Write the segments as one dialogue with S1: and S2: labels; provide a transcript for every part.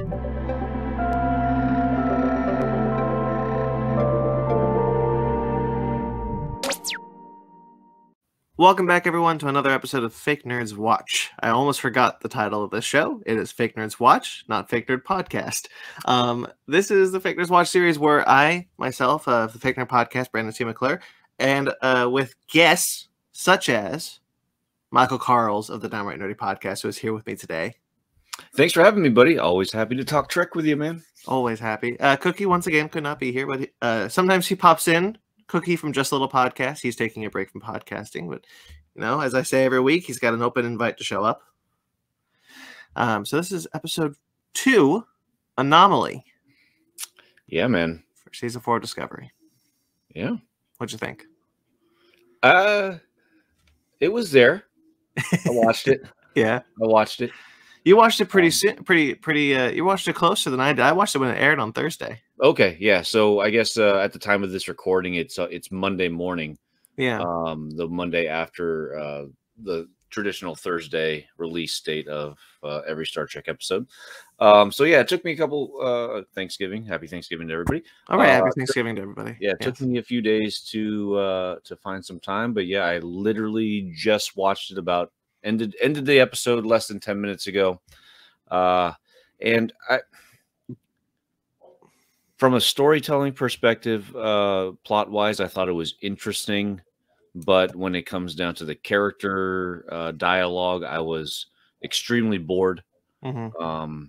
S1: Welcome back, everyone, to another episode of Fake Nerds Watch. I almost forgot the title of this show. It is Fake Nerds Watch, not Fake Nerd Podcast. This is the Fake Nerds Watch series where I, myself, the Fake Nerd Podcast, Brandon T. McClure, and with guests such as Michael Karls of the Downright Nerdy Podcast, who is here with me today.
S2: Thanks for having me, buddy. Always happy to talk Trek with you, man.
S1: Always happy. Cookie, once again, could not be here, but sometimes he pops in. Cookie from Just a Little Podcast. He's taking a break from podcasting, but you know, as I say every week, he's got an open invite to show up. So this is episode 2, Anomaly.
S2: Yeah, man.
S1: For season 4 Discovery.
S2: Yeah.
S1: What'd you think?
S2: It was there. I watched it.
S1: Yeah,
S2: I watched it.
S1: You watched it pretty soon. You watched it closer than I did. I watched it when it aired on Thursday.
S2: Okay, yeah. So I guess at the time of this recording, it's Monday morning.
S1: Yeah.
S2: The Monday after the traditional Thursday release date of every Star Trek episode. So yeah, it took me a couple Thanksgiving. Happy Thanksgiving to everybody.
S1: All right, happy Thanksgiving to everybody.
S2: Yeah, it took me a few days to find some time, but yeah, I literally just watched it about ended the episode less than 10 minutes ago. And from a storytelling perspective, plot-wise, I thought it was interesting. But when it comes down to the character dialogue, I was extremely bored.
S1: Mm-hmm.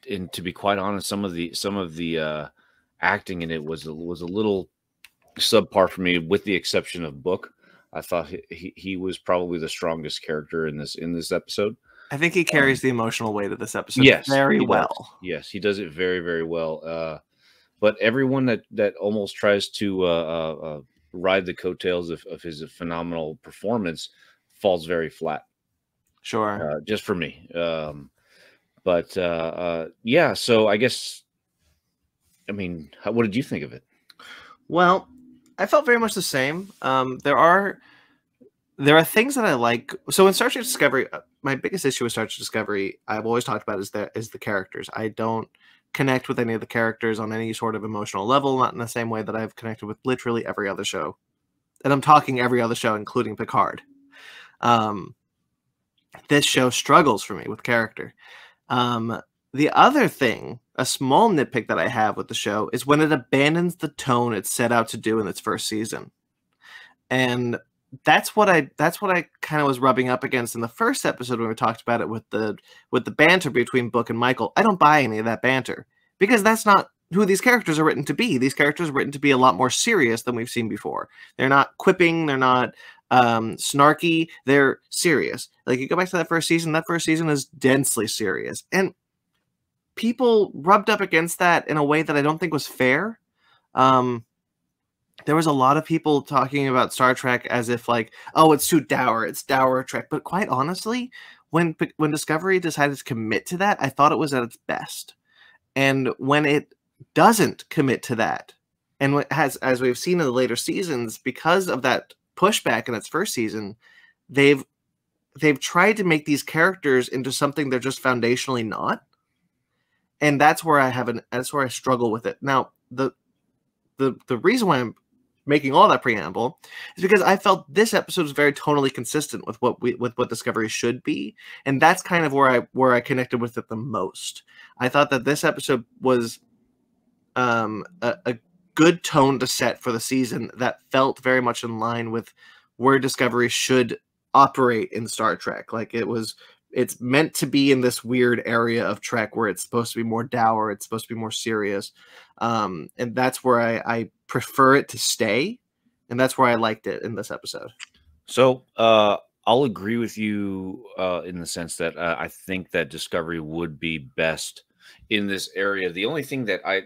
S2: And to be quite honest, some of the acting in it was a little subpar for me, with the exception of Book. I thought he was probably the strongest character in this episode.
S1: I think he carries the emotional weight of this episode very well.
S2: Does. Yes, he does it very, very well. But everyone that almost tries to ride the coattails of his phenomenal performance falls very flat.
S1: Sure.
S2: Just for me. But yeah, so I guess, I mean, what did you think of it?
S1: Well, I felt very much the same. There are things that I like. So in Star Trek Discovery, my biggest issue with Star Trek Discovery, I've always talked about, is the characters. I don't connect with any of the characters on any sort of emotional level, not in the same way that I've connected with literally every other show. And I'm talking every other show, including Picard. This show struggles for me with character. The other thing, a small nitpick that I have with the show, is when it abandons the tone it set out to do in its first season. And that's what I kind of was rubbing up against in the first episode when we talked about it with the banter between Book and Michael. I don't buy any of that banter, because that's not who these characters are written to be. These characters are written to be a lot more serious than we've seen before. They're not quipping, they're not snarky, they're serious. Like, you go back to that first season is densely serious. And people rubbed up against that in a way that I don't think was fair. There was a lot of people talking about Star Trek as if, like, oh, it's too dour, it's dour Trek. But quite honestly, when Discovery decided to commit to that, I thought it was at its best. And when it doesn't commit to that, and as we've seen in the later seasons, because of that pushback in its first season, they've tried to make these characters into something they're just foundationally not. And that's where I struggle with it. Now, the reason why I'm making all that preamble is because I felt this episode was very tonally consistent with what Discovery should be, and that's kind of where I connected with it the most. I thought that this episode was a good tone to set for the season that felt very much in line with where Discovery should operate in Star Trek. Like, it's meant to be in this weird area of Trek where it's supposed to be more dour, it's supposed to be more serious. And that's where I prefer it to stay. And that's where I liked it in this episode.
S2: So I'll agree with you in the sense that I think that Discovery would be best in this area. The only thing that I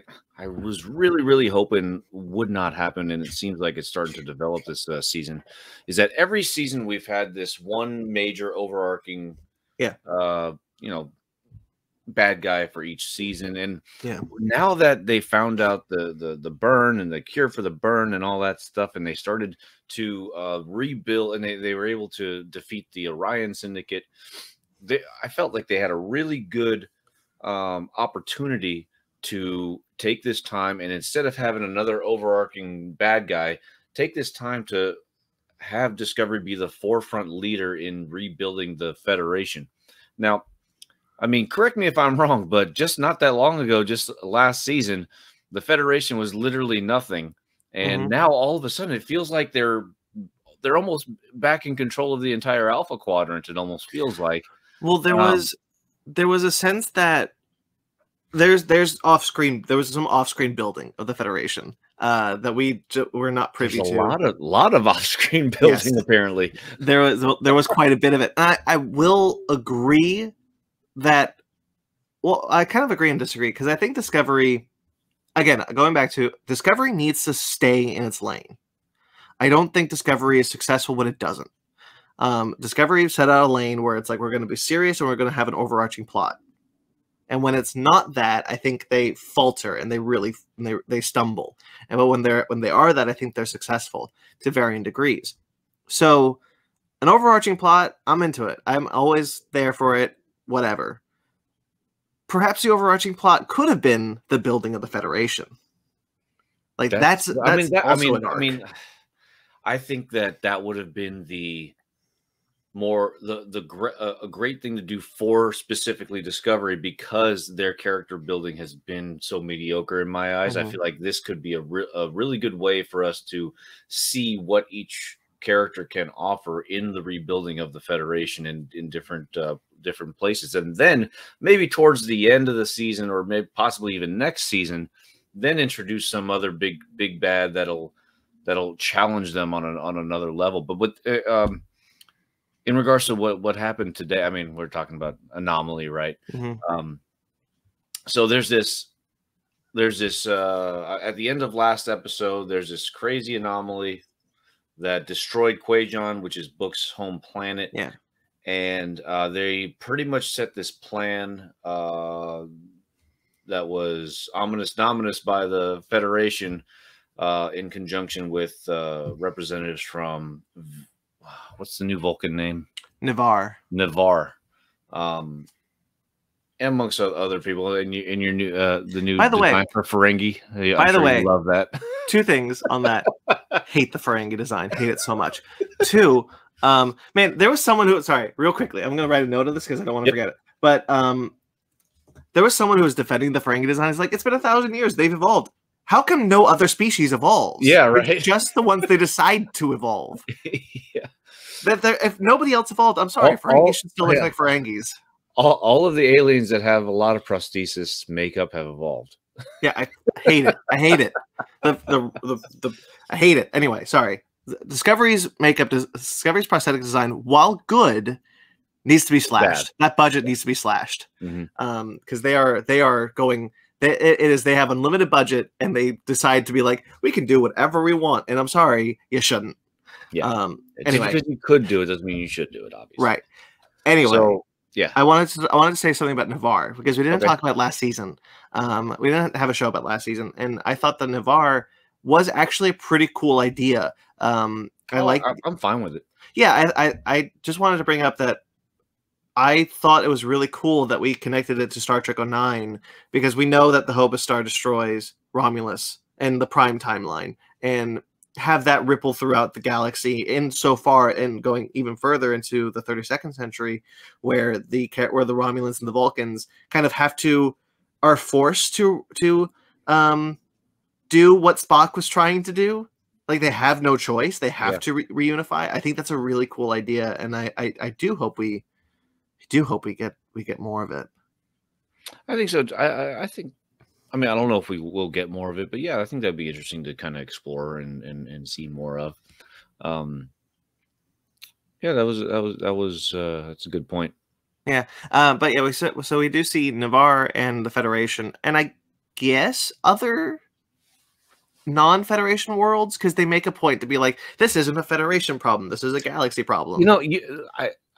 S2: was really, really hoping would not happen, and it seems like it's starting to develop this season, is that every season we've had this one major overarching bad guy for each season. And now that they found out the burn and the cure for the burn and all that stuff, and they started to rebuild, and they were able to defeat the Orion Syndicate, I felt like they had a really good opportunity to take this time, and instead of having another overarching bad guy, take this time to have Discovery be the forefront leader in rebuilding the Federation. Now, I mean, correct me if I'm wrong, but just not that long ago, just last season, the Federation was literally nothing. And now all of a sudden it feels like they're almost back in control of the entire Alpha Quadrant. It almost feels like.
S1: Well, there was a sense that there was some off-screen building of the Federation that we're not privy to.
S2: A lot of off-screen building, yes. Apparently.
S1: There was quite a bit of it. And I will agree that, well, I kind of agree and disagree, because I think Discovery, again, going back to Discovery, needs to stay in its lane. I don't think Discovery is successful when it doesn't. Discovery set out a lane where it's like, we're going to be serious and we're going to have an overarching plot. And when it's not that, I think they falter and they stumble. But when they are that, I think they're successful to varying degrees. So an overarching plot, I'm into it. I'm always there for it. Whatever. Perhaps the overarching plot could have been the building of the Federation. Like that's
S2: I think that would have been a great thing to do for specifically Discovery, because their character building has been so mediocre in my eyes. I feel like this could be a really good way for us to see what each character can offer in the rebuilding of the Federation in different places, and then maybe towards the end of the season, or maybe possibly even next season, then introduce some other big bad that'll challenge them on another level. But with in regards to what happened today, I mean, we're talking about Anomaly, right? So there's this at the end of last episode, there's this crazy anomaly that destroyed Quajon, which is Book's home planet.
S1: Yeah.
S2: And they pretty much set this plan that was ominous by the Federation in conjunction with representatives from, what's the new Vulcan name?
S1: Navarre.
S2: Amongst other people in your new the new
S1: by the
S2: design
S1: way,
S2: for Ferengi.
S1: By the way,
S2: love that.
S1: Two things on that. Hate the Ferengi design. Hate it so much. Two, man, there was someone who, sorry, real quickly, I'm going to write a note of this because I don't want to forget it. But there was someone who was defending the Ferengi design. It's like, it's been 1,000 years. They've evolved. How come no other species evolves?
S2: Yeah, right.
S1: Like, just the ones they decide to evolve.
S2: Yeah.
S1: If nobody else evolved, I'm sorry, Ferengi should still look like Ferengis.
S2: All of the aliens that have a lot of prosthesis makeup have evolved.
S1: Yeah, I hate it. I hate it. I hate it. Anyway, sorry. Discovery's prosthetic design, while good, needs to be slashed. That budget needs to be slashed. Because they are going. They have unlimited budget, and they decide to be like, we can do whatever we want. And I'm sorry, you shouldn't.
S2: Yeah.
S1: Anyway,
S2: because you could do it doesn't mean you should do it, obviously.
S1: Right. Anyway.
S2: So, yeah,
S1: I wanted to say something about Navarre, because we didn't talk about last season. We didn't have a show about last season, and I thought the Navarre was actually a pretty cool idea. I'm
S2: fine with it.
S1: Yeah, I just wanted to bring up that I thought it was really cool that we connected it to Star Trek 09, because we know that the Hobus Star destroys Romulus and the Prime timeline, and have that ripple throughout the galaxy, in so far and going even further into the 32nd century, where the Romulans and the Vulcans kind of are forced to do what Spock was trying to do. Like, they have no choice; they have to reunify. I think that's a really cool idea, and I do hope we get more of it.
S2: I think so. I think. I mean, I don't know if we will get more of it, but yeah, I think that'd be interesting to kind of explore and see more of. Yeah, that's a good point.
S1: Yeah, but yeah, so we do see Navarre and the Federation, and I guess other non-Federation worlds, because they make a point to be like, this isn't a Federation problem, this is a galaxy problem.
S2: You know,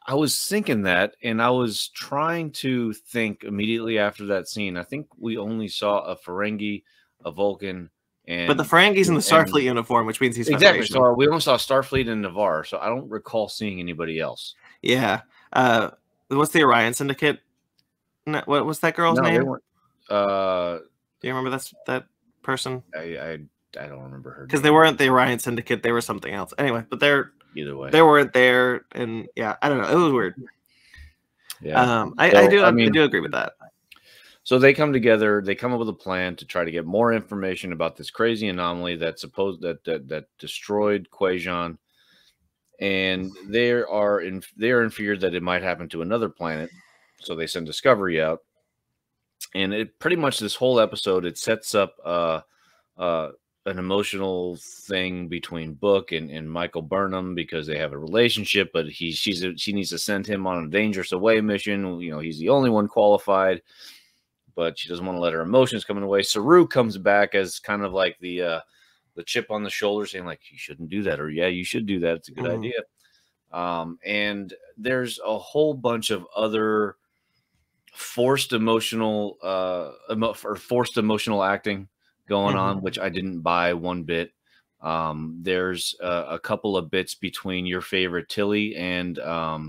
S2: I was thinking that, and I was trying to think immediately after that scene. I think we only saw a Ferengi, a Vulcan,
S1: but the Ferengi's in the Starfleet uniform, which means he's
S2: exactly. So we only saw Starfleet and Navarre. So I don't recall seeing anybody else.
S1: Yeah. What's the Orion Syndicate? No, what was that girl's
S2: No, they
S1: name?
S2: weren't.
S1: Do you remember that person?
S2: I don't remember her
S1: Because
S2: name.
S1: they weren't the Orion Syndicate; they were something else. Anyway, but
S2: Either way,
S1: they weren't there, and yeah, I don't know. It was weird.
S2: yeah.
S1: I
S2: So,
S1: do agree with that.
S2: So they come together. They come up with a plan to try to get more information about this crazy anomaly that destroyed Quajon, and they are in fear that it might happen to another planet. So they send Discovery out, and it pretty much this whole episode it sets up uh, an emotional thing between Book and Michael Burnham because they have a relationship, but she needs to send him on a dangerous away mission. You know, he's the only one qualified, but she doesn't want to let her emotions come in the way. Saru comes back as kind of like the chip on the shoulder, saying like, "You shouldn't do that," or "Yeah, you should do that. It's a good idea." And there's a whole bunch of other forced emotional forced emotional acting going on, which I didn't buy one bit. There's a couple of bits between your favorite Tilly and oh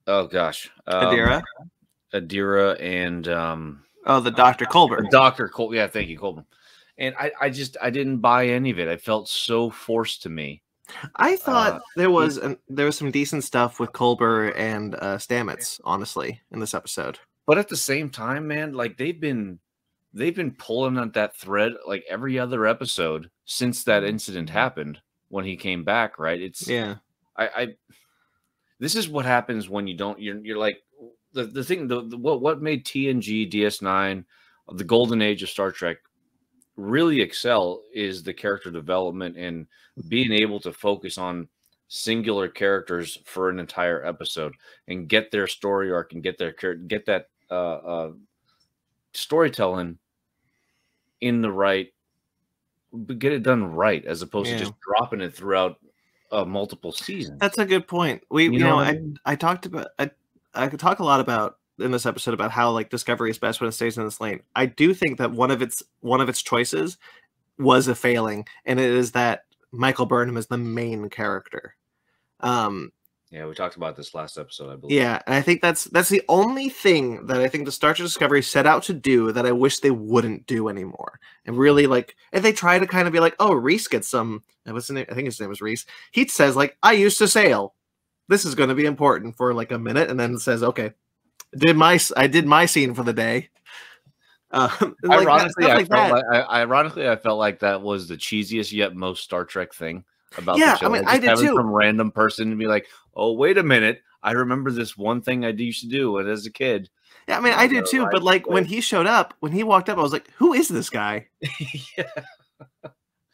S2: gosh,
S1: Adira.
S2: Adira and
S1: The Dr. Colbert.
S2: Dr. Col. Yeah, thank you, Colbert. And I didn't buy any of it. I felt so forced to me.
S1: I thought there was some decent stuff with Colbert and Stamets, honestly, in this episode.
S2: But at the same time, man, like they've been pulling at that thread like every other episode since that incident happened when he came back, right? It's I this is what happens when you don't you're like the thing what made TNG DS9 the golden age of Star Trek really excel is the character development and being able to focus on singular characters for an entire episode and get their story arc and get that storytelling in the right, get it done right as opposed to just dropping it throughout multiple seasons.
S1: That's a good point. I talked about I could talk a lot about in this episode about how like Discovery is best when it stays in this lane. I do think that one of its choices was a failing, and it is that Michael Burnham is the main character.
S2: Yeah, we talked about this last episode, I believe.
S1: Yeah, and I think that's the only thing that I think the Star Trek Discovery set out to do that I wish they wouldn't do anymore. And really, like, and they try to kind of be like, oh, Reese gets some. What's his name? I think his name was Reese. He says like, I used to sail. This is going to be important for like a minute, and then says, okay, I did my scene for the day.
S2: Ironically, I felt like that was the cheesiest yet most Star Trek thing about the show.
S1: I mean, I did too.
S2: Some random person to be like, "Oh, wait a minute, I remember this one thing I used to do as a kid."
S1: Yeah, I mean, I did too. But like when he showed up, when he walked up, I was like, "Who is this guy?"
S2: Yeah.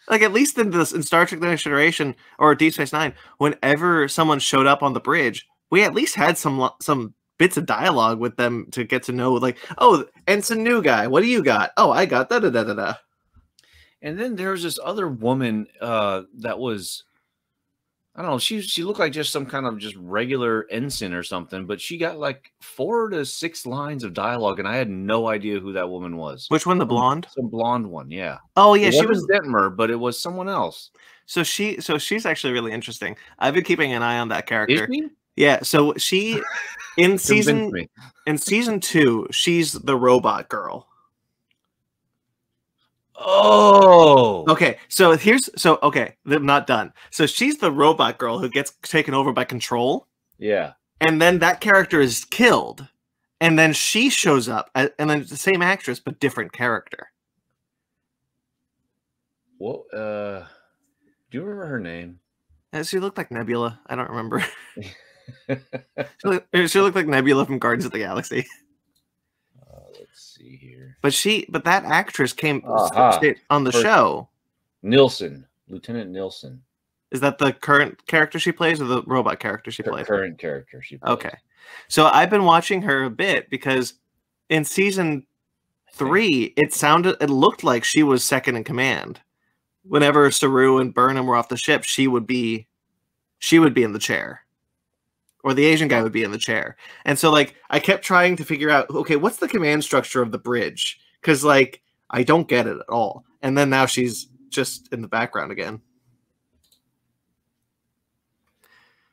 S1: Like at least in Star Trek: The Next Generation or Deep Space Nine, whenever someone showed up on the bridge, we at least had some bits of dialogue with them to get to know, like, oh, Ensign New Guy, what do you got? Oh, I got da da da da da.
S2: And then there was this other woman that was, I don't know, she looked like just some kind of just regular ensign or something, but she got like 4 to 6 lines of dialogue, and I had no idea who that woman was.
S1: Which one, the blonde?
S2: Some blonde one, yeah.
S1: Oh yeah, she was
S2: Detmer, but it was someone else.
S1: So she's actually really interesting. I've been keeping an eye on that character.
S2: Is she?
S1: Yeah, so she in season 2, she's the robot girl.
S2: Oh,
S1: okay. So I'm not done. So she's the robot girl who gets taken over by Control.
S2: Yeah,
S1: and then that character is killed, and then she shows up, and then it's the same actress but different character.
S2: Well, do you remember her name?
S1: She looked like Nebula. I don't remember. she looked like Nebula from Guardians of the Galaxy.
S2: Let's see here.
S1: But that actress came on the show.
S2: Lieutenant Nielsen.
S1: Is that the current character she plays, or the robot character she plays?
S2: Current character she plays.
S1: Okay, so I've been watching her a bit because in season 3, it looked like she was second in command. Whenever Saru and Burnham were off the ship, she would be in the chair. Or the Asian guy would be in the chair. And so, like, I kept trying to figure out, okay, what's the command structure of the bridge? Because, like, I don't get it at all. And then now she's just in the background again.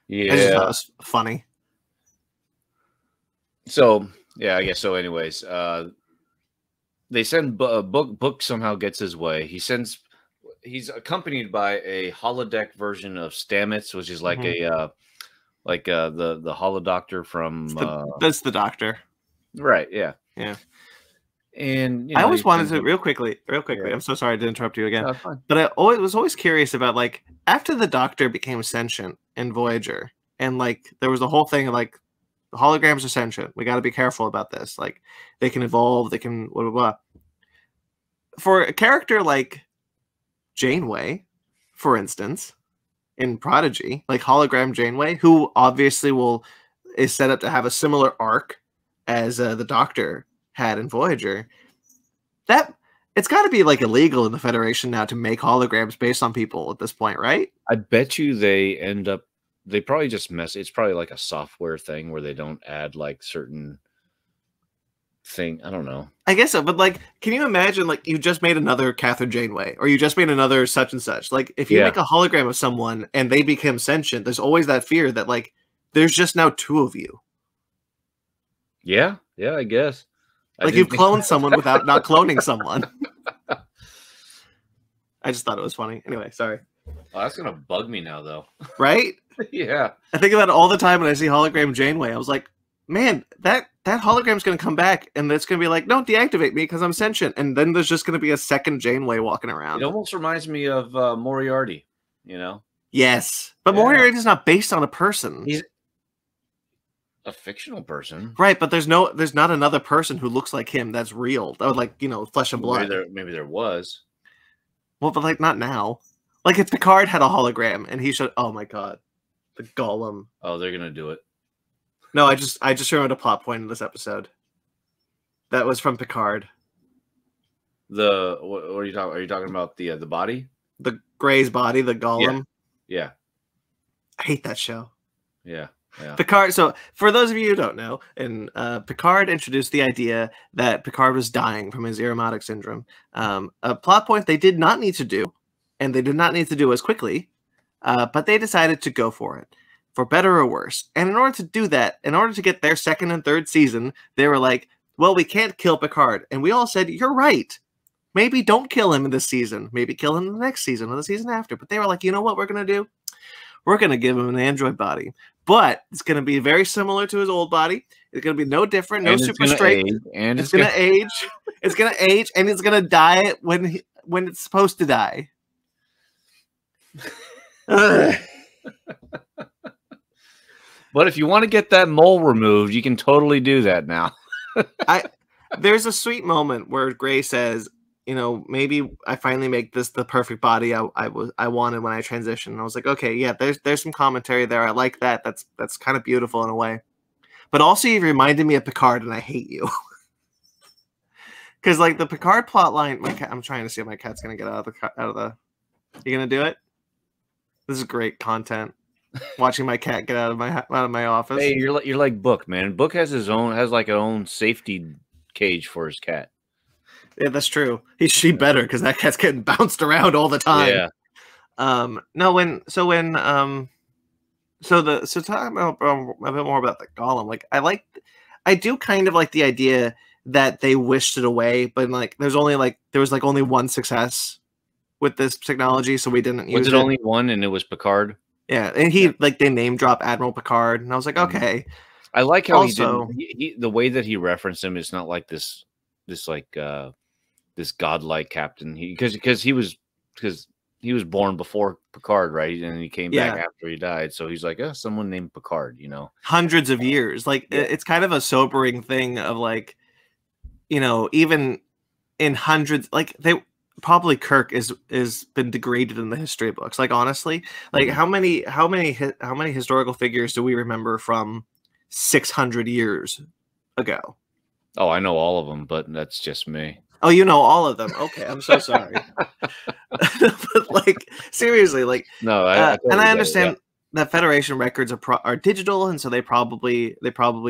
S2: Yeah.
S1: I just thought it was funny.
S2: So yeah, I guess so. Anyways, they send Book somehow gets his way. He's accompanied by a holodeck version of Stamets, which is like
S1: Mhm.
S2: the holodoctor from
S1: That's the doctor.
S2: right, yeah.
S1: Yeah.
S2: And
S1: I
S2: he
S1: always wanted
S2: sends
S1: to
S2: him,
S1: real quickly.
S2: yeah.
S1: I'm so sorry to interrupt you again,
S2: No, it's fine.
S1: but I always was always curious about like after the Doctor became sentient in Voyager, and like there was a whole thing of like the holograms are sentient. We got to be careful about this. Like they can evolve. They can blah blah blah. For a character like Janeway, for instance, in Prodigy, like hologram Janeway, who obviously is set up to have a similar arc as the Doctor had in Voyager. That it's got to be like illegal in the Federation now to make holograms based on people at this point, right?
S2: I bet you they probably just it's probably like a software thing where they don't add like certain thing. I don't know.
S1: I guess so, but like, can you imagine like you just made another Catherine Janeway, or you just made another such and such? Like, if you
S2: Yeah.
S1: make a hologram of someone and they become sentient, there's always that fear that like there's just now two of you.
S2: Yeah, I guess.
S1: Like you've cloned someone without not cloning someone. I just thought it was funny. Anyway, sorry.
S2: Oh, that's gonna bug me now, though.
S1: Right?
S2: Yeah.
S1: I think about it all the time when I see hologram Janeway. I was like, man, that hologram's going to come back, and it's going to be like, don't deactivate me because I'm sentient. And then there's just going to be a second Janeway walking around.
S2: It almost reminds me of Moriarty, you know?
S1: Yes. But
S2: Yeah.
S1: Moriarty is not based on a person.
S2: He's a fictional person.
S1: Right, but there's not another person who looks like him that's real. That would like, flesh and blood.
S2: Maybe there was.
S1: Well, but like not now. Like if Picard had a hologram and he showed, oh my god. The Golem.
S2: Oh, they're gonna do it.
S1: No, I just remembered a plot point in this episode. That was from Picard.
S2: What are you talking? Are you talking about the body?
S1: The Gray's body, the Golem.
S2: Yeah.
S1: I hate that show.
S2: Yeah.
S1: Picard. So for those of you who don't know, and Picard introduced the idea that Picard was dying from his aromatic syndrome. A plot point they did not need to do, and they did not need to do as quickly. But they decided to go for it, for better or worse. And in order to do that, in order to get their second and third season, they were like, well, we can't kill Picard. And we all said, you're right. Maybe don't kill him in this season. Maybe kill him in the next season or the season after. But they were like, you know what we're going to do? We're going to give him an android body. But it's going to be very similar to his old body. It's going to be no different, no super straight.
S2: And
S1: it's going to age. It's going to age, and it's going to die when it's supposed to die.
S2: But if you want to get that mole removed, you can totally do that now.
S1: There's a sweet moment where Gray says, maybe I finally make this the perfect body I wanted when I transitioned. And I was like, okay, yeah, there's some commentary there. I like that. That's kind of beautiful in a way. But also you reminded me of Picard, and I hate you. Because like the Picard plot line, I'm trying to see if my cat's gonna get out of the. You gonna do it? This is great content. Watching my cat get out of my office.
S2: Hey, you're like Book, man. Book has his own safety cage for his cat.
S1: Yeah, that's true. She better, because that cat's getting bounced around all the time.
S2: Yeah.
S1: Talking about a bit more about the Golem. Like I do kind of like the idea that they wished it away, but like there was only one success with this technology, so we didn't use it.
S2: Was it only one, and it was Picard?
S1: Yeah, and they name drop Admiral Picard, and I was like, okay.
S2: I like how
S1: also,
S2: the way that he referenced him is not like this godlike captain. Because he was born before Picard, right? And he came back after he died, so he's like, someone named Picard,
S1: hundreds of years. Like it's kind of a sobering thing of like, even in hundreds, like they. Probably Kirk is been degraded in the history books. Like honestly, like how many historical figures do we remember from 600 years ago?
S2: Oh, I know all of them, but that's just me.
S1: Oh, you know all of them. Okay, I'm so sorry. But like seriously, like
S2: no,
S1: I understand that Federation records are digital, and so they probably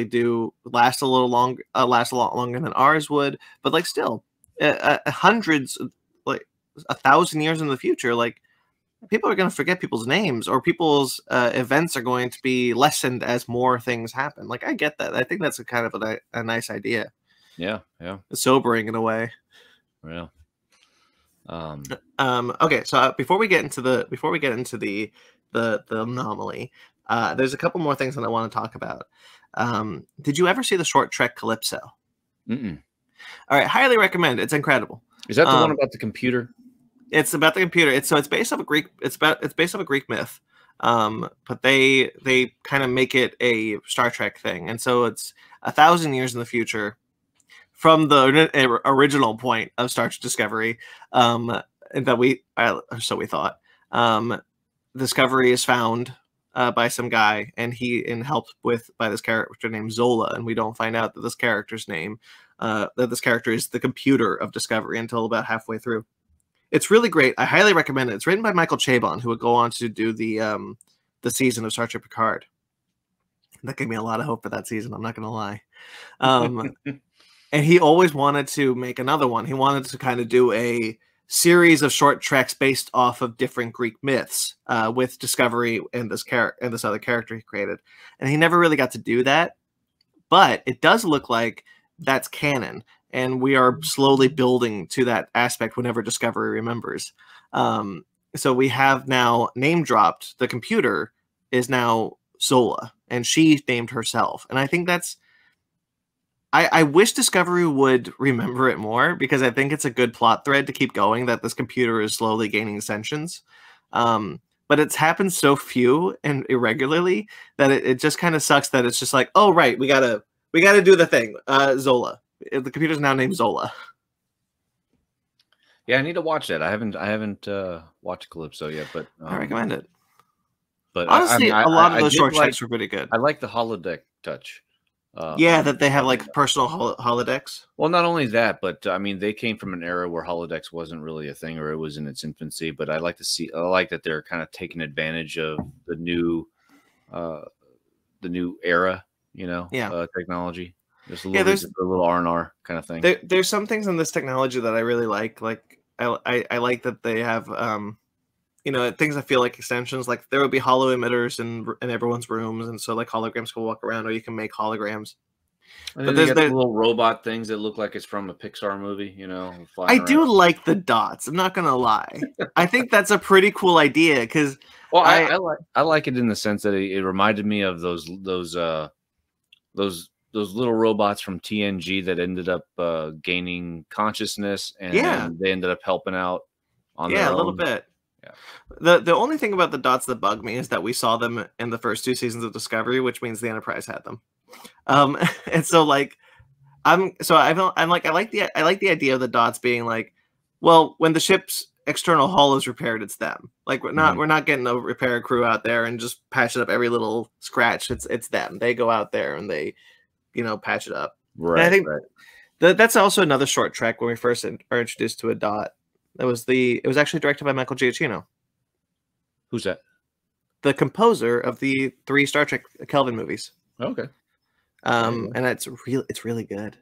S1: do last a lot longer than ours would. But like still, hundreds. Like 1,000 years in the future, like people are going to forget people's names, or people's events are going to be lessened as more things happen. Like, I get that. I think that's a kind of a nice idea.
S2: Yeah, yeah,
S1: Sobering in a way.
S2: yeah.
S1: Okay, so before we get into the anomaly, there's a couple more things that I want to talk about. Did you ever see the short trek Calypso?
S2: Mm-mm.
S1: All right, highly recommend. It's incredible.
S2: Is that the one about the computer?
S1: It's about the computer. It's based off a Greek. It's based off a Greek myth. But they kind of make it a Star Trek thing, and so it's 1,000 years in the future from the original point of Star Trek Discovery. And so we thought. Discovery is found by some guy, and helped by this character named Zola, and we don't find out that this character's name, that this character is the computer of Discovery until about halfway through. It's really great. I highly recommend it. It's written by Michael Chabon, who would go on to do the season of Star Trek Picard. That gave me a lot of hope for that season. I'm not going to lie. And he always wanted to make another one. He wanted to kind of do a series of short treks based off of different Greek myths, with Discovery and this other character he created. And he never really got to do that. But it does look like that's canon. And we are slowly building to that aspect whenever Discovery remembers. So we have now name dropped. The computer is now Zola, and she named herself. And I think that's... I wish Discovery would remember it more, because I think it's a good plot thread to keep going, that this computer is slowly gaining sentience. But it's happened so few and irregularly that it just kind of sucks that it's just like, oh, right, we gotta do the thing. Zola. The computer's now named Zola.
S2: Yeah, I need to watch that. I haven't watched Calypso yet, but
S1: I recommend it.
S2: But
S1: honestly, a lot of those short treks were pretty good.
S2: I like the holodeck touch.
S1: Yeah, that they have like personal holodecks.
S2: Well, not only that, but I mean, they came from an era where holodecks wasn't really a thing, or it was in its infancy. But I like that they're kind of taking advantage of the new era, technology. Just a little, there's a little R&R kind of thing.
S1: There's some things in this technology that I really like. Like I like that they have things that feel like extensions. Like there would be holo emitters in everyone's rooms, and so like holograms can walk around, or you can make holograms.
S2: And but there's little robot things that look like it's from a Pixar movie,
S1: I do like the dots. I'm not gonna lie. I think that's a pretty cool idea, because
S2: I like it in the sense that it reminded me of those little robots from TNG that ended up gaining consciousness, and they ended up helping out on their own.
S1: A little bit. Yeah. The only thing about the dots that bug me is that we saw them in the first 2 seasons of Discovery, which means the Enterprise had them. And so like I like the idea of the dots being like, well, when the ship's external hull is repaired, it's them. Like we're not getting a repair crew out there and just patch it up every little scratch. It's them. They go out there and they patch it up.
S2: Right.
S1: And I think that's also another short trek when we first are introduced to a dot. It was actually directed by Michael Giacchino.
S2: Who's that?
S1: The composer of the 3 Star Trek Kelvin movies.
S2: Okay.
S1: And it's really good.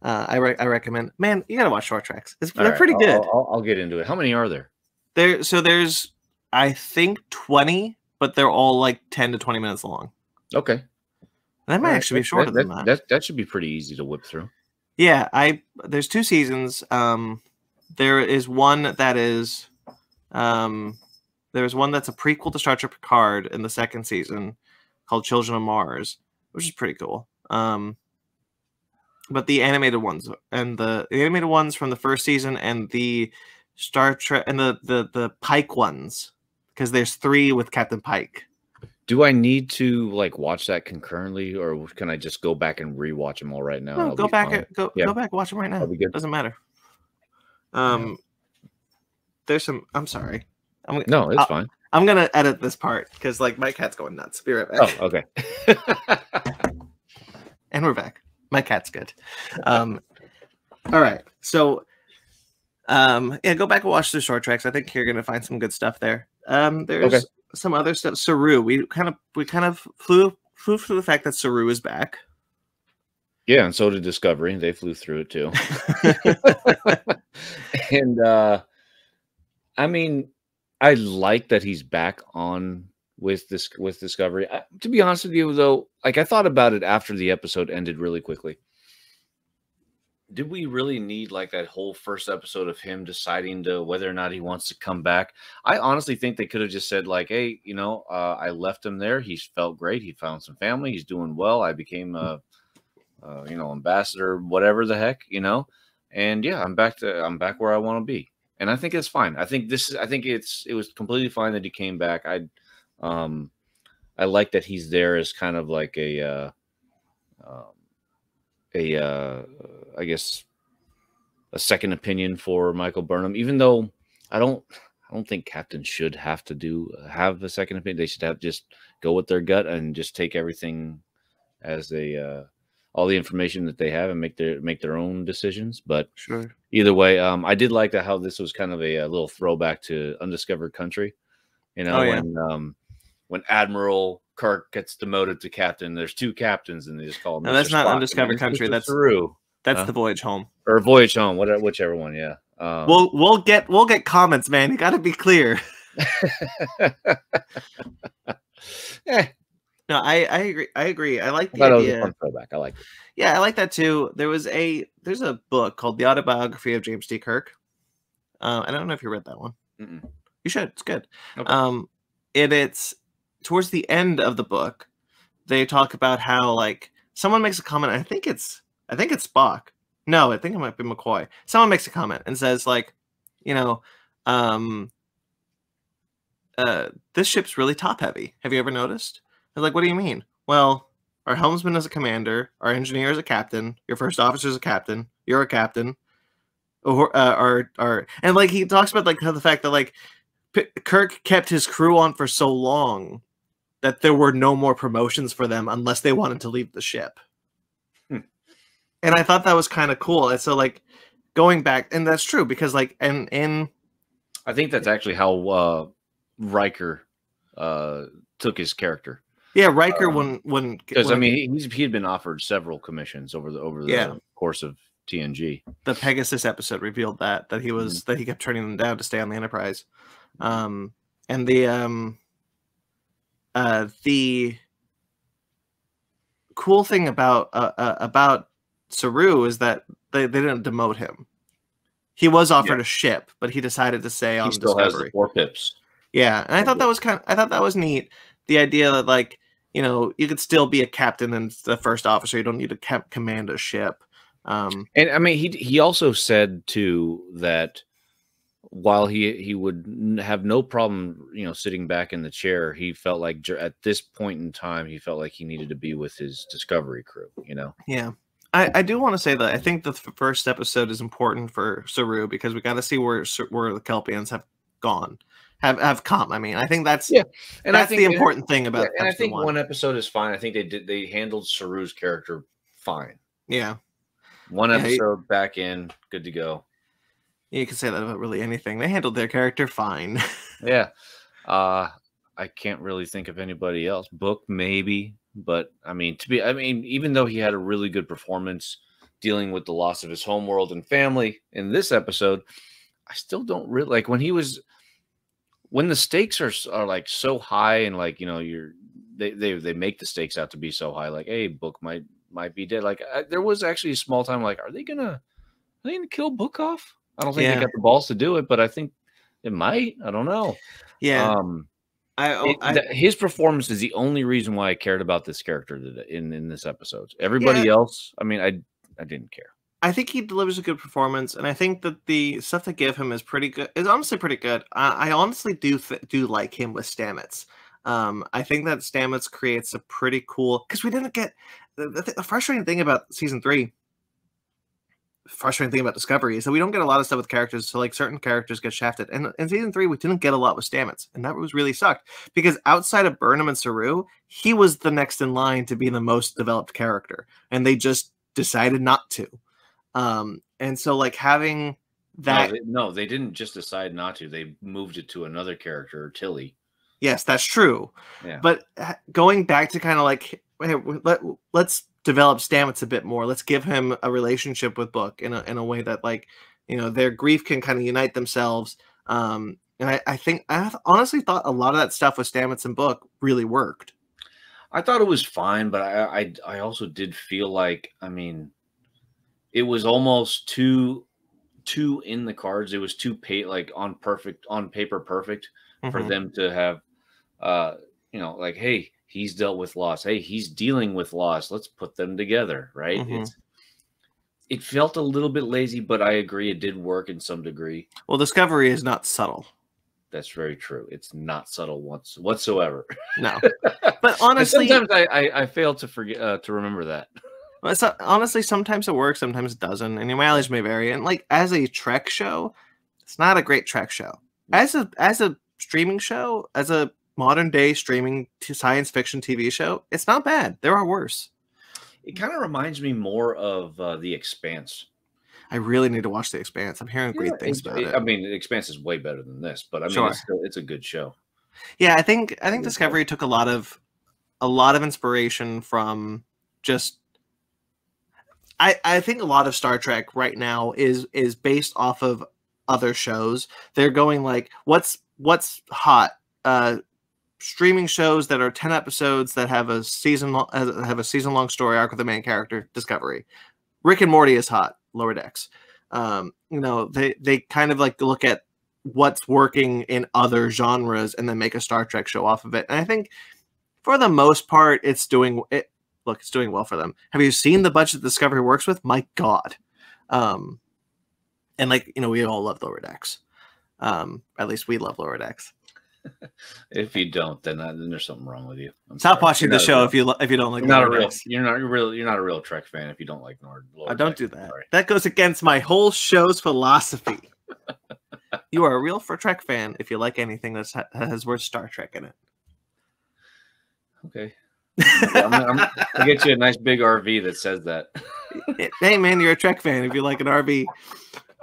S1: I recommend. Man, you gotta watch short treks. They're pretty good.
S2: I'll get into it. How many are there?
S1: There's I think 20, but they're all like 10 to 20 minutes long.
S2: Okay.
S1: That might actually be shorter than that.
S2: That should be pretty easy to whip through.
S1: Yeah, there's 2 seasons. There is one that is, there's one that's a prequel to Star Trek Picard in the 2nd season called Children of Mars, which is pretty cool. But the animated ones and the animated ones from the 1st season and the Star Trek and the Pike ones, because there's 3 with Captain Pike.
S2: Do I need to watch that concurrently, or can I just go back and rewatch them all right now?
S1: No, go back, watch them right now. Doesn't matter. There's some. I'm sorry.
S2: No, it's fine.
S1: I'm gonna edit this part because my cat's going nuts. Be right back.
S2: Oh, okay.
S1: And we're back. My cat's good. All right. So, go back and watch the short tracks. I think you're gonna find some good stuff there. There's some other stuff. Saru. We kind of flew through the fact that Saru is back.
S2: Yeah, and so did Discovery. They flew through it too. And I mean, I like that he's back on with Discovery. To be honest with you, though, like I thought about it after the episode ended really quickly. Did we really need like that whole first episode of him deciding to whether or not he wants to come back? I honestly think they could have just said like, "Hey, I left him there. He's felt great. He found some family. He's doing well. I became a, ambassador, whatever the heck, and yeah, I'm back where I want to be." And I think it's fine. I think it was completely fine that he came back. Um, I like that he's there as kind of like um, I guess a second opinion for Michael Burnham, even though I don't think captains should have to have a second opinion. They should have just go with their gut and just take everything as all the information that they have and make their own decisions. But
S1: Sure.
S2: either way, I did like how this was kind of a little throwback to Undiscovered Country.
S1: Oh, yeah.
S2: When Admiral Kirk gets demoted to captain, there's two captains, and they just call him.
S1: No, that's
S2: Mr.
S1: not
S2: Spock,
S1: Undiscovered Country. That's
S2: Saru.
S1: That's the Voyage Home
S2: or Voyage Home, whichever one. Yeah.
S1: We'll get comments, man. You got to be clear. No, I agree. I like the idea.
S2: That was a fun throwback. I like it.
S1: Yeah, I like that too. There's a book called The Autobiography of James T. Kirk. I don't know if you read that one.
S2: Mm-mm.
S1: You should. It's good.
S2: Okay.
S1: It's towards the end of the book. They talk about how like someone makes a comment. I think it's Spock. No, I think it might be McCoy. Someone makes a comment and says like, this ship's really top heavy. Have you ever noticed? They're like, what do you mean? Well, our helmsman is a commander, our engineer is a captain, your first officer is a captain, you're a captain, or and like he talks about like how the fact that like Kirk kept his crew on for so long that there were no more promotions for them unless they wanted to leave the ship. And I thought that was kind of cool. And so like going back, and that's true because like and
S2: I think that's actually how Riker took his character.
S1: Yeah, Riker
S2: because I mean he had been offered several commissions over the course of TNG.
S1: The Pegasus episode revealed that he was that he kept turning them down to stay on the Enterprise. And the cool thing about Saru is that they didn't demote him. He was offered a ship, but he decided to stay on
S2: Discovery. Has the 4 pips.
S1: Yeah, and I thought that was neat. The idea that like you could still be a captain and the first officer. You don't need to command a ship.
S2: And I mean, he also said too that while he would have no problem, sitting back in the chair, he felt like at this point in time, he felt like he needed to be with his Discovery crew.
S1: Yeah. I do want to say that I think the first episode is important for Saru because we got to see where the Kelpians have gone, have come. I mean, I think that's and I think the important thing about.
S2: And I think one episode is fine. I think they handled Saru's character fine.
S1: Yeah,
S2: one episode back in, good to go.
S1: You can say that about really anything. They handled their character fine.
S2: Yeah, I can't really think of anybody else. Book maybe. But I mean, even though he had a really good performance dealing with the loss of his homeworld and family in this episode, I still don't really like when the stakes are like so high and like they make the stakes out to be so high. Like, hey, Book might be dead. Like there was actually a small time like, are they gonna kill Book off? I don't think they got the balls to do it, but I think it might. I don't know.
S1: Yeah.
S2: His performance is the only reason why I cared about this character in this episode. Everybody else, I mean, I didn't care.
S1: I think he delivers a good performance, and I think that the stuff they give him is pretty good. Is honestly pretty good. I honestly do like him with Stamets. I think that Stamets creates a pretty cool because we didn't get the frustrating thing about season 3. Frustrating thing about Discovery is that we don't get a lot of stuff with characters, so like certain characters get shafted. And in season 3, we didn't get a lot with Stamets, and that was really sucked because outside of Burnham and Saru, he was the next in line to be the most developed character, and they just decided not to. And so like having that,
S2: no, they didn't just decide not to. They moved it to another character, Tilly.
S1: Yes, that's true.
S2: Yeah.
S1: But going back to kind of like, hey, let's develop Stamets a bit more. Let's give him a relationship with Book in a way that like, their grief can kind of unite themselves. And I honestly thought a lot of that stuff with Stamets and Book really worked.
S2: I thought it was fine, but I also did feel like, I mean, it was almost too in the cards. It was too like on paper perfect for them to have like, hey, he's dealt with loss. Hey, he's dealing with loss. Let's put them together, right? It felt a little bit lazy, but I agree it did work in some degree.
S1: Well, Discovery is not subtle.
S2: That's very true. It's not subtle whatsoever.
S1: No, but honestly,
S2: sometimes I fail to forget to remember that.
S1: Honestly, sometimes it works, sometimes it doesn't, and your mileage may vary. And like as a Trek show, it's not a great Trek show. As a streaming show, as a modern day streaming science fiction TV show, it's not bad. There are worse.
S2: It kind of reminds me more of The Expanse.
S1: I really need to watch The Expanse. I'm hearing great things about it.
S2: I mean, The Expanse is way better than this, but I mean, it's a good show.
S1: Yeah, I think Discovery took a lot of inspiration from just. I think a lot of Star Trek right now is based off of other shows. They're going like, what's hot? Streaming shows that are 10 episodes that have a season long story arc with the main character. Discovery. Rick and Morty is hot. Lower Decks. They kind of like look at what's working in other genres and then make a Star Trek show off of it. And I think for the most part, it's doing well for them. Have you seen the budget Discovery works with? My God. And we all love Lower Decks. At least we love Lower Decks.
S2: If you don't, then there's something wrong with you.
S1: Stop watching the show if you don't like.
S2: You're not a real Trek fan if you don't like Lower Decks.
S1: Don't do that. Sorry. That goes against my whole show's philosophy. You are a real Trek fan if you like anything that has word Star Trek in it.
S2: Okay. I'll get you a nice big RV that says that.
S1: Hey man, you're a Trek fan if you like an RV.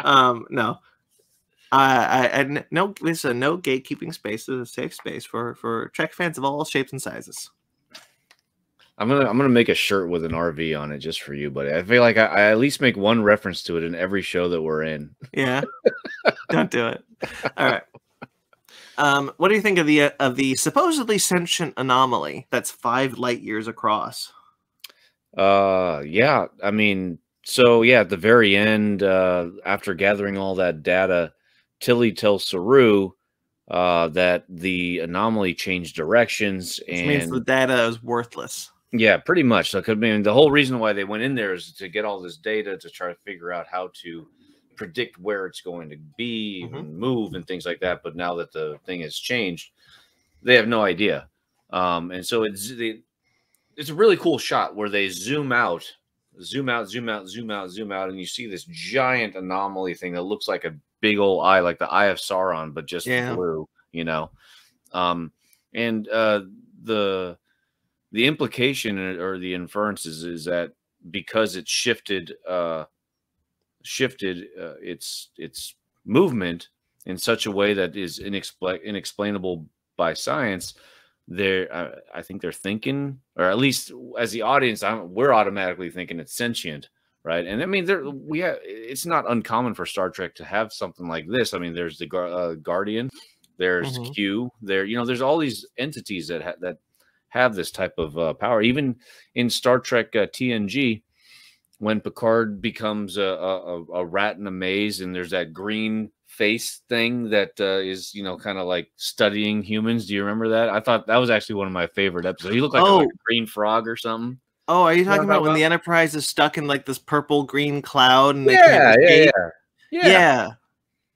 S1: No. No. This is a no gatekeeping space. This is a safe space for Trek fans of all shapes and sizes.
S2: I'm gonna make a shirt with an RV on it just for you, buddy. I feel like I at least make one reference to it in every show that we're in.
S1: Yeah. Don't do it. All right. What do you think of the supposedly sentient anomaly that's 5 light years across?
S2: Yeah. I mean, so yeah, at the very end, after gathering all that data, Tilly tells Saru that the anomaly changed directions,
S1: which means the data is worthless.
S2: Yeah, pretty much. So, I mean, the whole reason why they went in there is to get all this data to try to figure out how to predict where it's going to be and move and things like that. But now that the thing has changed, they have no idea. And so it's a really cool shot where they zoom out, and you see this giant anomaly thing that looks like a big old eye, like the Eye of Sauron, but just blue, and the implication or the inference is that because it shifted its movement in such a way that is inexplainable by science, I think they're thinking, or at least as the audience, we're automatically thinking it's sentient, right? And I mean, it's not uncommon for Star Trek to have something like this. I mean, there's the Guardian, there's Q, there's all these entities that have this type of power. Even in Star Trek TNG, when Picard becomes a rat in a maze, and there's that green face thing that is kind of like studying humans. Do you remember that? I thought that was actually one of my favorite episodes. He looked like a green frog or something.
S1: Oh, are you talking about when the Enterprise is stuck in like this purple green cloud and they
S2: yeah,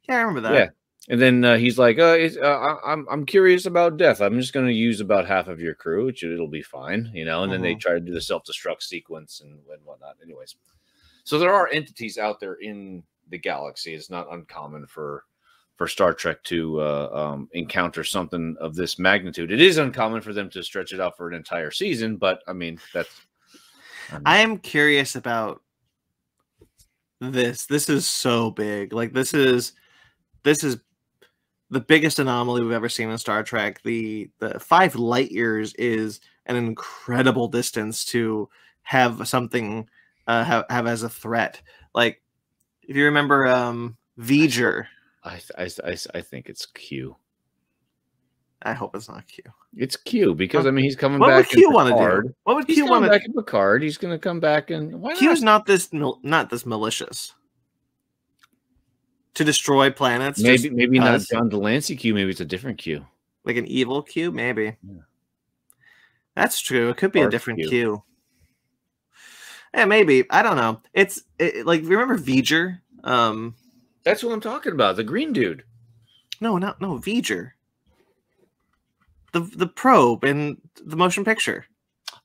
S1: I remember that.
S2: Yeah. And then he's like, I'm curious about death. I'm just going to use about half of your crew, which it'll be fine, And then they try to do the self-destruct sequence and whatnot. Anyways, so there are entities out there in the galaxy. It's not uncommon for Star Trek to encounter something of this magnitude. It is uncommon for them to stretch it out for an entire season, but I mean, I
S1: am curious about this. This is so big. Like this is the biggest anomaly we've ever seen in Star Trek. The 5 light years is an incredible distance to have something have as a threat. Like if you remember V'ger.
S2: I think it's Q.
S1: I hope it's not Q.
S2: It's Q because I mean he's coming
S1: What
S2: back.
S1: would Q
S2: in
S1: want to do?
S2: Picard.
S1: What would
S2: He's
S1: Q want
S2: coming
S1: to?
S2: back in Picard. He's going to come back and why
S1: Q's
S2: not?
S1: not this malicious to destroy planets.
S2: Maybe not John Delancey Q. Maybe it's a different Q.
S1: Like an evil Q, maybe. Yeah. That's true. It could be a different Q. Yeah, maybe. I don't know. It's like remember V'ger?
S2: That's what I'm talking about. The green dude.
S1: No, V'ger. The probe in the motion picture.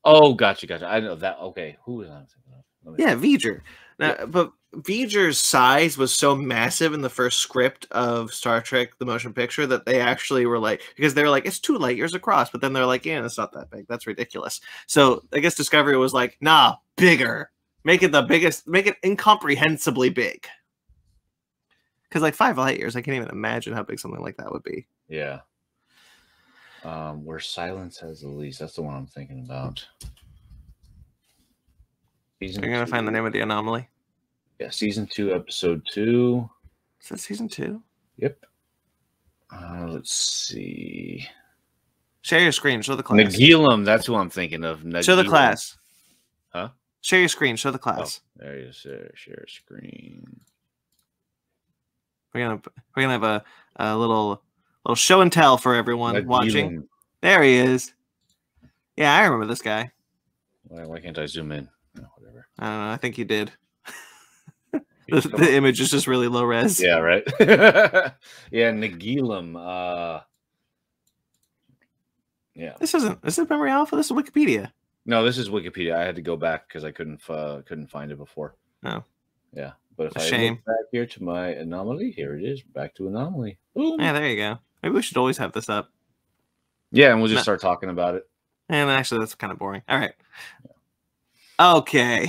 S2: Oh, gotcha. I know that. Okay, who was I thinking of?
S1: Yeah, V'ger. Now, but V'ger's size was so massive in the first script of Star Trek: The Motion Picture that they actually were like, because they were like, it's 2 light years across, but then they're like, yeah, it's not that big. That's ridiculous. So I guess Discovery was like, nah, bigger. Make it the biggest. Make it incomprehensibly big. Because like 5 light years, I can't even imagine how big something like that would be.
S2: Yeah. Where silence has the least. That's the one I'm thinking about.
S1: You're going to find the name of the anomaly?
S2: Yeah, season 2, episode 2.
S1: Is that season 2?
S2: Yep. Let's see.
S1: Share your screen. Show the class.
S2: Nagilum. That's who I'm thinking of. Nagilum.
S1: Show the class.
S2: Huh?
S1: Share your screen. Show the class.
S2: Oh, there you go. Share screen.
S1: We're gonna have a little show and tell for everyone watching. There he is. Yeah, I remember this guy.
S2: Why can't I zoom in? No, whatever.
S1: I don't know. I think you did. the image is just really low res.
S2: Yeah, right. Yeah, Nagilum. Yeah.
S1: This is Memory Alpha. This is Wikipedia.
S2: No, this is Wikipedia. I had to go back because I couldn't find it before.
S1: Oh.
S2: Yeah. But if I look back here to my anomaly, here it is. Back to anomaly. Boom.
S1: Yeah, there you go. Maybe we should always have this up.
S2: Yeah, and we'll just start talking about it.
S1: And actually, that's kind of boring. All right. Okay.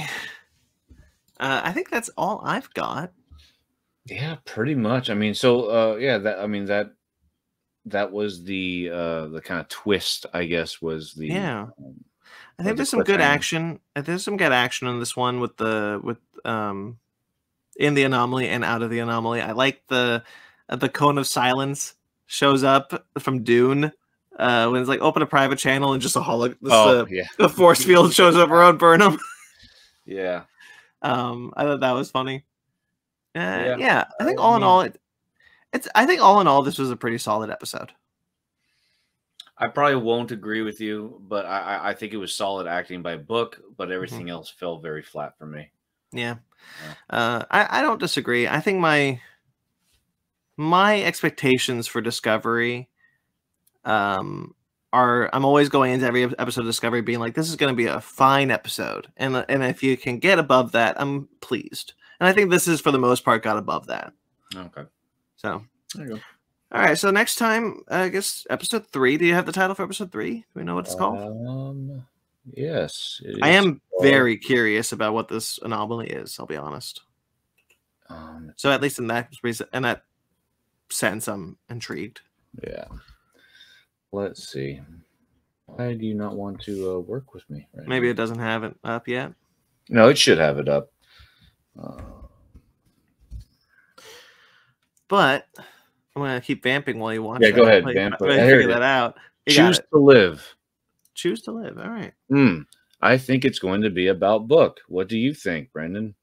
S1: I think that's all I've got.
S2: Yeah, pretty much. I mean, so yeah, that was the kind of twist, I guess, was the
S1: I think there's some good action. There's some good action in this one with in the anomaly and out of the anomaly. I like the cone of silence shows up from Dune when it's like open a private channel and just a force field shows up around Burnham.
S2: Yeah.
S1: I thought that was funny. I think all in all, I think all in all, this was a pretty solid episode.
S2: I probably won't agree with you, but I think it was solid acting by Book, but everything else fell very flat for me.
S1: Yeah. I don't disagree. I think my expectations for Discovery I'm always going into every episode of Discovery being like, this is going to be a fine episode. And if you can get above that, I'm pleased. And I think this is, for the most part, got above that.
S2: Okay.
S1: So,
S2: there you go.
S1: All right. So next time, I guess, episode 3. Do you have the title for episode 3? Do we know what it's called?
S2: Yes.
S1: I am very curious about what this anomaly is, I'll be honest. So at least in that sense, I'm intrigued.
S2: Yeah. Let's see. Why do you not want to work with me right
S1: Maybe
S2: now?
S1: it doesn't have it up yet.
S2: No, it should have it up.
S1: But I'm going to keep vamping while you watch.
S2: Yeah, go ahead. Vamp.
S1: Figure that out.
S2: Choose to live.
S1: Choose to live. All right.
S2: I think it's going to be about Book. What do you think, Brendan?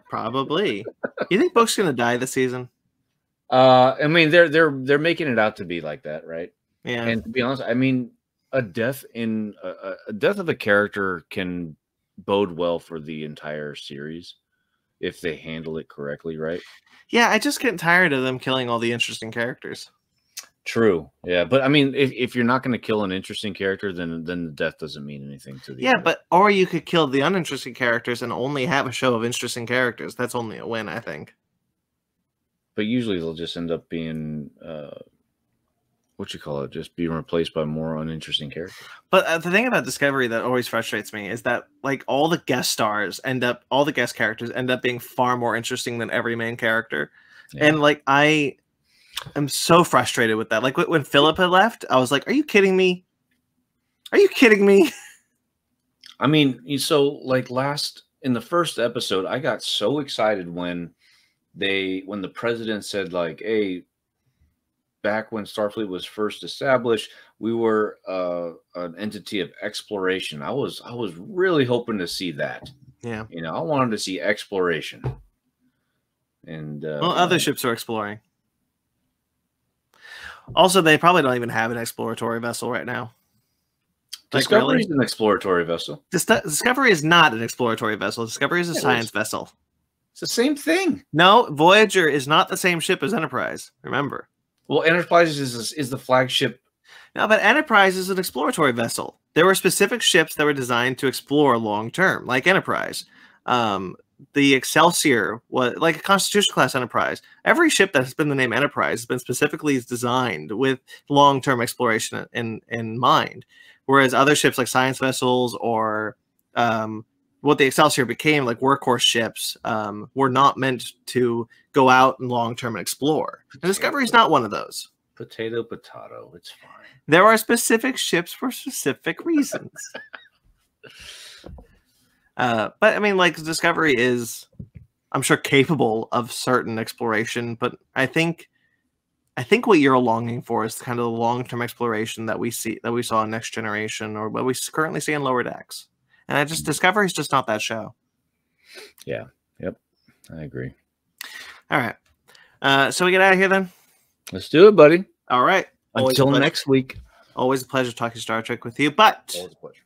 S1: Probably. You think Book's going to die this season?
S2: I mean, they're making it out to be like that, right?
S1: Yeah.
S2: And to be honest, I mean, a death of a character can bode well for the entire series if they handle it correctly, right?
S1: Yeah, I just get tired of them killing all the interesting characters.
S2: True. Yeah, but I mean, if you're not going to kill an interesting character, then the death doesn't mean anything to the other.
S1: Or you could kill the uninteresting characters and only have a show of interesting characters. That's only a win, I think.
S2: But usually they'll just end up being just being replaced by more uninteresting characters. But
S1: the thing about Discovery that always frustrates me is that like all the guest characters end up being far more interesting than every main character. Yeah. And like I'm so frustrated with that. Like when Philip had left, I was like, are you kidding me? Are you kidding me?
S2: I mean, so like in the first episode, I got so excited when when the president said like, "Hey, back when Starfleet was first established, we were an entity of exploration." I was really hoping to see that.
S1: Yeah.
S2: I wanted to see exploration. And
S1: well, other ships are exploring. Also, they probably don't even have an exploratory vessel right now.
S2: Discovery is an exploratory vessel.
S1: Discovery is not an exploratory vessel. Discovery is a science vessel.
S2: It's the same thing.
S1: No, Voyager is not the same ship as Enterprise. Remember.
S2: Well, Enterprise is the flagship.
S1: No, but Enterprise is an exploratory vessel. There were specific ships that were designed to explore long term, like Enterprise. The Excelsior was like a Constitution class Enterprise. Every ship that has been the name Enterprise has been specifically designed with long term exploration in mind. Whereas other ships like science vessels or what the Excelsior became, like workhorse ships, were not meant to go out and long term explore. And Discovery is not one of those.
S2: Potato, it's fine.
S1: There are specific ships for specific reasons. But I mean, like Discovery is, I'm sure, capable of certain exploration. But I think what you're longing for is kind of the long-term exploration that we saw in Next Generation, or what we currently see in Lower Decks. And Discovery is just not that show.
S2: Yeah. Yep. I agree.
S1: All right. So we get out of here then.
S2: Let's do it, buddy.
S1: All right.
S2: Until next week.
S1: Always a pleasure talking Star Trek with you. But
S2: always a pleasure.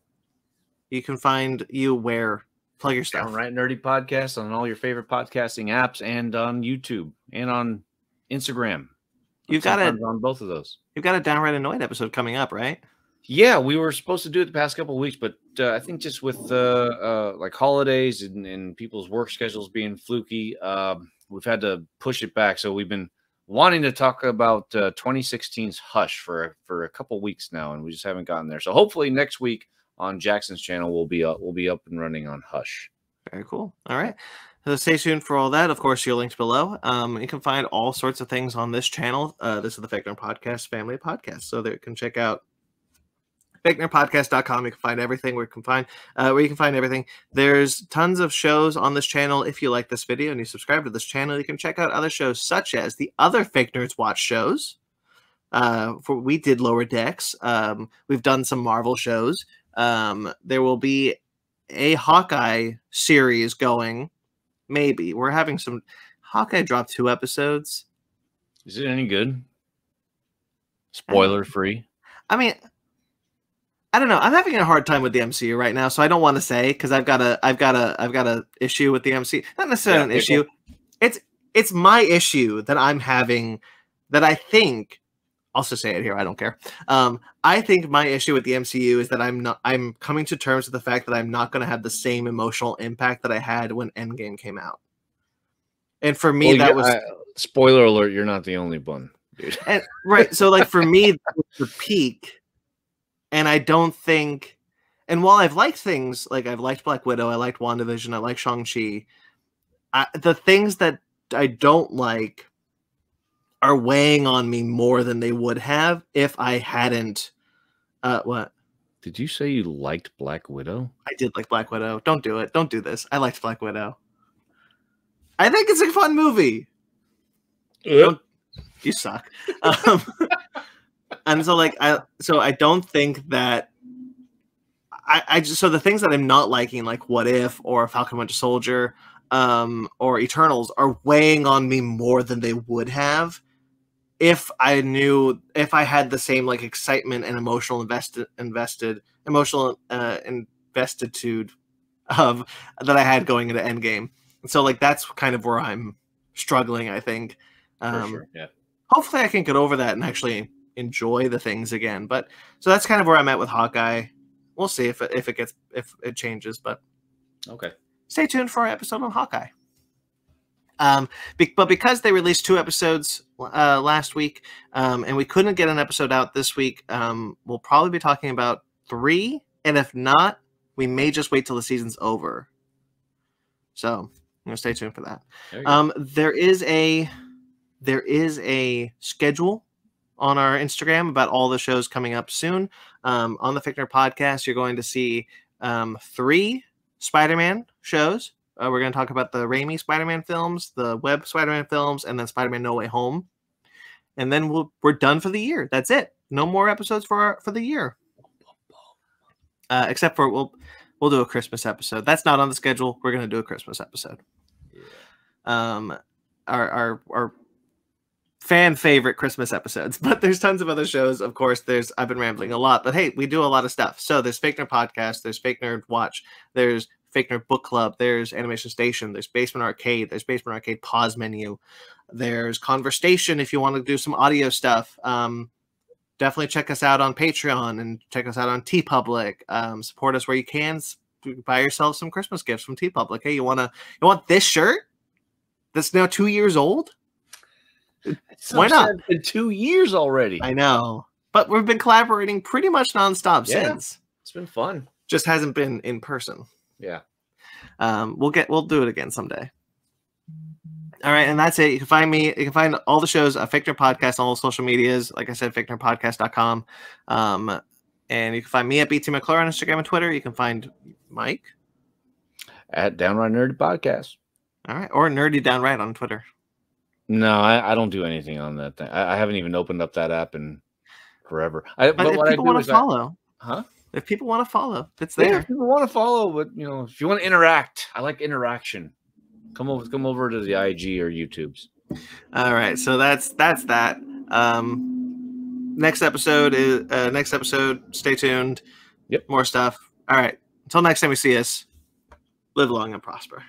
S1: You can find you where? Plug your stuff.
S2: Downright Nerdy Podcast on all your favorite podcasting apps, and on YouTube and on Instagram.
S1: You've got
S2: on both of those.
S1: You've got a Downright Annoyed episode coming up, right?
S2: Yeah, we were supposed to do it the past couple of weeks, but I think just with like holidays and people's work schedules being fluky, we've had to push it back. So we've been wanting to talk about 2016's Hush for a couple weeks now, and we just haven't gotten there. So hopefully next week on Jackson's channel we'll be up and running on Hush.
S1: Very cool. All right. So stay tuned for all that. Of course, your links below. You can find all sorts of things on this channel. This is the Fake Nerd Podcast family of podcasts. So there you can check out fakenerdpodcast.com. You can find everything where you can find everything. There's tons of shows on this channel. If you like this video and you subscribe to this channel, you can check out other shows such as the other Fake Nerds Watch shows. We did Lower Decks. We've done some Marvel shows. There will be a Hawkeye series going. Maybe we're having some. Hawkeye dropped 2 episodes.
S2: Is it any good? Spoiler free.
S1: I mean, I don't know. I'm having a hard time with the MCU right now, so I don't want to say, because I've got a issue with the MCU. Not necessarily an issue. It's my issue that I'm having. That I think. I'll just say it here. I don't care. I think my issue with the MCU is that I'm coming to terms with the fact that I'm not going to have the same emotional impact that I had when Endgame came out. And for me,
S2: spoiler alert, you're not the only one, dude.
S1: And, right. So like for me, that was the peak. And I don't think, and while I've liked things, like I've liked Black Widow, I liked WandaVision, I like Shang-Chi, the things that I don't like are weighing on me more than they would have if I hadn't. What?
S2: Did you say you liked Black Widow?
S1: I did like Black Widow. Don't do it. Don't do this. I liked Black Widow. I think it's a fun movie. You suck. And so like I don't think that so the things that I'm not liking, like What If or Falcon Winter Soldier or Eternals, are weighing on me more than they would have if I had the same like excitement and emotional investitude of that I had going into Endgame. And so like that's kind of where I'm struggling, I think.
S2: For sure. Yeah.
S1: Hopefully I can get over that and actually enjoy the things again. But so that's kind of where I'm at with Hawkeye. We'll see if it changes, but
S2: okay.
S1: Stay tuned for our episode on Hawkeye. But because they released 2 episodes last week, and we couldn't get an episode out this week, we'll probably be talking about 3, and if not, we may just wait till the season's over. So, stay tuned for that. There is a schedule on our Instagram about all the shows coming up soon. On the Fake Nerd Podcast, you're going to see 3 Spider-Man shows, We're going to talk about the Raimi Spider-Man films, the Web Spider-Man films, and then Spider-Man No Way Home. And then we're done for the year. That's it. No more episodes for the year. Except for we'll do a Christmas episode. That's not on the schedule. We're going to do a Christmas episode. Yeah. Our fan favorite Christmas episodes, but there's tons of other shows. Of course, I've been rambling a lot, but hey, we do a lot of stuff. So there's Fake Nerd Podcast, there's Fake Nerd Watch, there's Fake Nerd Book Club, there's Animation Station, there's Basement Arcade, there's Basement Arcade Pause Menu, there's Conversation if you want to do some audio stuff. Definitely check us out on Patreon and check us out on TeePublic. Support us where you can. Buy yourself some Christmas gifts from TeePublic. Hey, you want this shirt that's now 2 years old? Why not?
S2: It's been 2 years already.
S1: I know, but we've been collaborating pretty much nonstop since. It's
S2: been fun.
S1: Just hasn't been in person.
S2: Yeah.
S1: We'll do it again someday. All right, and that's it. You can find me. You can find all the shows at Fake Nerd Podcast on all social medias. Like I said, fakenerdpodcast.com. And you can find me at BT McClure on Instagram and Twitter. You can find Mike
S2: at Downright Nerdy Podcast.
S1: All right, or Nerdy Downright on Twitter.
S2: No, I don't do anything on that thing. I haven't even opened up that app in forever. But
S1: if people want to follow, If people want to follow, it's there.
S2: Yeah, if people want to follow, but if you want to interact, I like interaction. Come over to the IG or YouTubes. All
S1: right, so that's that. Next episode. Stay tuned.
S2: Yep.
S1: More stuff. All right. Until next time we see us, live long and prosper.